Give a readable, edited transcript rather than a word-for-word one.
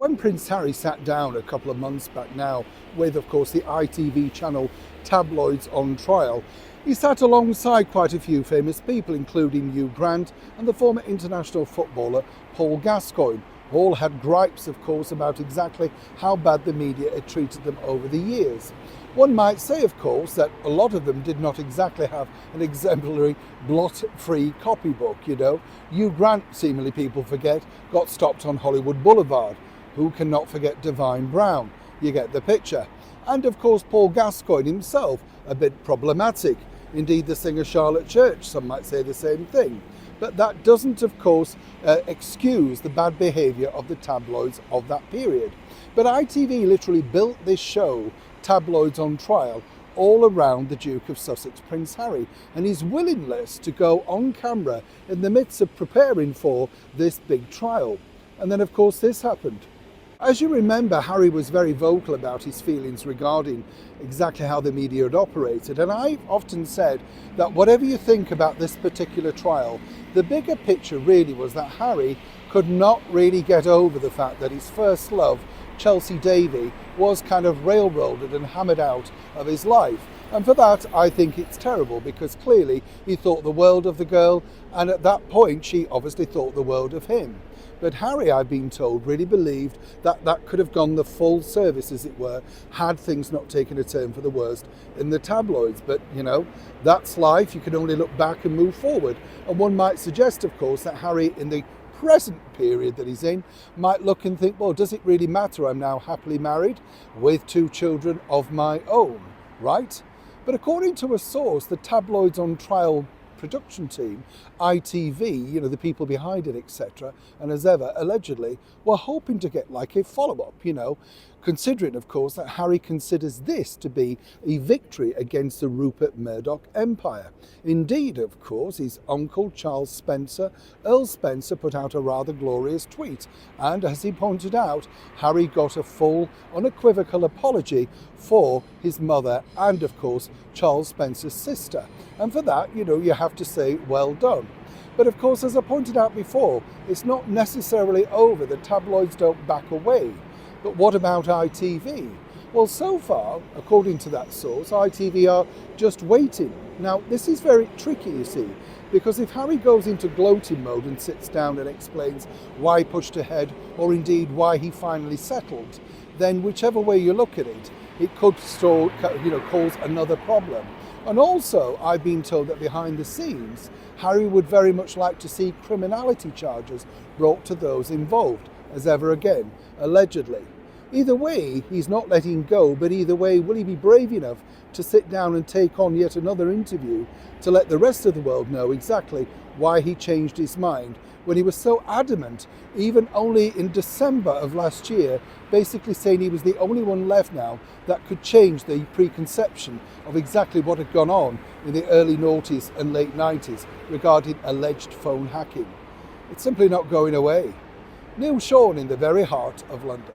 When Prince Harry sat down a couple of months back now with, of course, the ITV channel Tabloids on Trial, he sat alongside quite a few famous people, including Hugh Grant and the former international footballer Paul Gascoigne. All had gripes, of course, about exactly how bad the media had treated them over the years. One might say, of course, that a lot of them did not exactly have an exemplary blot-free copybook, Hugh Grant, seemingly people forget, got stopped on Hollywood Boulevard. Who cannot forget Divine Brown? You get the picture. And of course Paul Gascoigne himself, a bit problematic. Indeed, the singer Charlotte Church, some might say the same thing. But that doesn't, of course, excuse the bad behaviour of the tabloids of that period. But ITV literally built this show, Tabloids on Trial, all around the Duke of Sussex, Prince Harry, and his willingness to go on camera in the midst of preparing for this big trial. And then, of course, this happened. As you remember, Harry was very vocal about his feelings regarding exactly how the media had operated. And I've often said that whatever you think about this particular trial, the bigger picture really was that Harry could not really get over the fact that his first love, Chelsea Davy, was kind of railroaded and hammered out of his life. And for that, I think it's terrible, because clearly he thought the world of the girl, and at that point she obviously thought the world of him. But Harry, I've been told, really believed that that could have gone the full service, as it were, had things not taken a turn for the worst in the tabloids. But, that's life. You can only look back and move forward. And one might suggest, of course, that Harry, in the present period that he's in, might look and think, well, does it really matter? I'm now happily married with 2 children of my own, right? But according to a source, the Tabloids on Trial production team, ITV, the people behind it, etc., and as ever, allegedly, were hoping to get like a follow-up, considering, of course, that Harry considers this to be a victory against the Rupert Murdoch empire. Indeed, of course, his uncle, Charles Spencer, Earl Spencer, put out a rather glorious tweet, and as he pointed out, Harry got a full, unequivocal apology for his mother and, of course, Charles Spencer's sister. And for that, you have to say, well done. But of course, as I pointed out before, it's not necessarily over. The tabloids don't back away. But what about ITV? Well, so far, according to that source, ITV are just waiting. Now, this is very tricky, you see, because if Harry goes into gloating mode and sits down and explains why he pushed ahead, or indeed why he finally settled, then whichever way you look at it, it could cause another problem. And also, I've been told that behind the scenes, Harry would very much like to see criminality charges brought to those involved, as ever again, allegedly. Either way, he's not letting go, but either way, will he be brave enough to sit down and take on yet another interview to let the rest of the world know exactly why he changed his mind when he was so adamant, even only in December of last year, basically saying he was the only one left now that could change the preconception of exactly what had gone on in the early noughties and late 90s regarding alleged phone hacking. It's simply not going away. Neil Sean in the very heart of London.